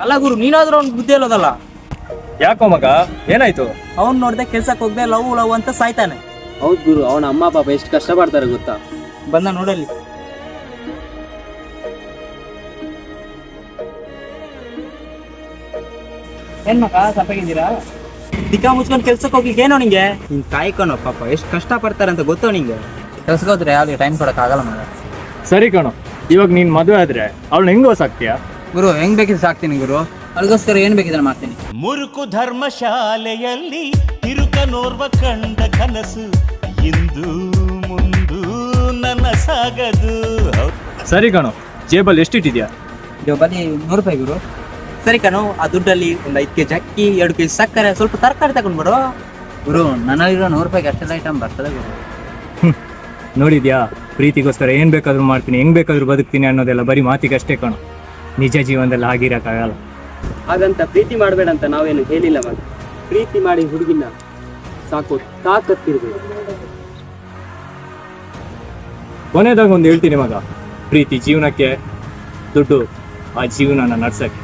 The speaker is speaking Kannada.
ಅಲ್ಲ ಗುರು, ನೀನಾದ್ರೂ ಅವ್ನ್ ಬುದ್ಧಿ ಹೇಳೋದಲ್ಲ. ಯಾಕೋ ಮಗ, ಏನಾಯ್ತು? ಅವ್ನ್ ನೋಡ್ದೆ ಕೆಲ್ಸಕ್ಕೆ ಹೋಗ್ದೆ ಲವ್ ಲವ್ ಅಂತ ಸಾಯ್ತಾನೆ. ಹೌದ್ ಗುರು, ಅವನ ಅಮ್ಮ ಪಾಪ ಎಷ್ಟು ಕಷ್ಟ ಪಡ್ತಾರೆ ಗೊತ್ತಾ. ಬಂದ ನೋಡಲ್ಲಿ. ಏನ್ ಮಗ ಸಪ್ಪಾಗಿದ್ದೀರಾ? ದಿಕ್ಕಾ ಮುಚ್ಕೊಂಡು ಕೆಲ್ಸಕ್ಕೆ ಹೋಗ್ಲಿಕ್ಕೆ ಏನೋ ನಿಂಗೆ? ನೀನ್ ಕಾಯ್ಕೊನೋ ಪಾಪ ಎಷ್ಟು ಕಷ್ಟ ಪಡ್ತಾರೆ ಅಂತ ಗೊತ್ತೋ ನಿಂಗೆ. ಕೆಲ್ಸಕ್ಕೆ ಹೋದ್ರೆ ಯಾವ್ದು ಟೈಮ್ ಕೊಡಕ್ ಆಗಲ್ಲ ಮಗ. ಸರಿ ಕಣೋ, ಇವಾಗ ನೀನ್ ಮದುವೆ ಆದ್ರೆ ಅವಳು ಹೆಂಗ್ ಹೊಸಾಕ್ತೀಯಾ? ಗುರು ಹೆಂಗ್ ಬೇಕಿದ್ರೆ ಸಾಕ್ತೀನಿ ಗುರು. ಅದಕ್ಕೋಸ್ಕರ ಏನ್ ಬೇಕಿದ್ರೆ ಮಾಡ್ತೀನಿ. ಮುರುಕು ಧರ್ಮಶಾಲೆಯಲ್ಲಿ ತಿರುಕನೋರ್ವ ಕಂಡ ಕನಸು ಇಂದು ಮುಂದು ನನ್ನ ಸಾಗದು. ಸರಿ ಕಣೋ, ಜೇಬಲ್ ಎಷ್ಟಿಟ್ಟಿದ್ಯಾ? ಬನ್ನಿ 100 ರೂಪಾಯಿ ಗುರು. ಸರಿ ಕಣು, ಆ ದುಡ್ಡಲ್ಲಿ ಒಂದು 5 ಕೆಜಿ ಅಕ್ಕಿ, 2 ಕೆಜಿ ಸಕ್ಕರೆ, ಸ್ವಲ್ಪ ತರಕಾರಿ ತಗೊಂಡ್ ಬಿಡು. ಗುರು ನನ್ನಲ್ಲಿರೋ 100 ರೂಪಾಯಿಗೆ ಅಷ್ಟೆಲ್ಲ ಐಟಮ್ ಬರ್ತದೆ ಗುರು. ನೋಡಿದ್ಯಾ, ಪ್ರೀತಿಗೋಸ್ಕರ ಏನ್ ಬೇಕಾದ್ರೂ ಮಾಡ್ತೀನಿ, ಹೆಂಗ್ ಬೇಕಾದ್ರೂ ಬದುಕ್ತೀನಿ ಅನ್ನೋದೆಲ್ಲ ಬರೀ ಮಾತಿಗೆ ಅಷ್ಟೇ ಕಣೋ. ನಿಜ ಜೀವನದಲ್ಲಿ ಆಗಿರಕ್ಕಾಗಲ್ಲ. ಹಾಗಂತ ಪ್ರೀತಿ ಮಾಡ್ಬೇಡ ಅಂತ ನಾವೇನು ಹೇಳಿಲ್ಲ ಮಗ. ಪ್ರೀತಿ ಮಾಡಿ ಹುಡುಗಿನ ಸಾಕು ತಾಕತ್ತಿರ್ಬೇಕು. ಕೊನೆದಾಗ ಒಂದು ಹೇಳ್ತೀನಿ ಮಗ, ಪ್ರೀತಿ ಜೀವನಕ್ಕೆ, ದುಡ್ಡು ಆ ಜೀವನನ ನಡ್ಸಕ್ಕೆ.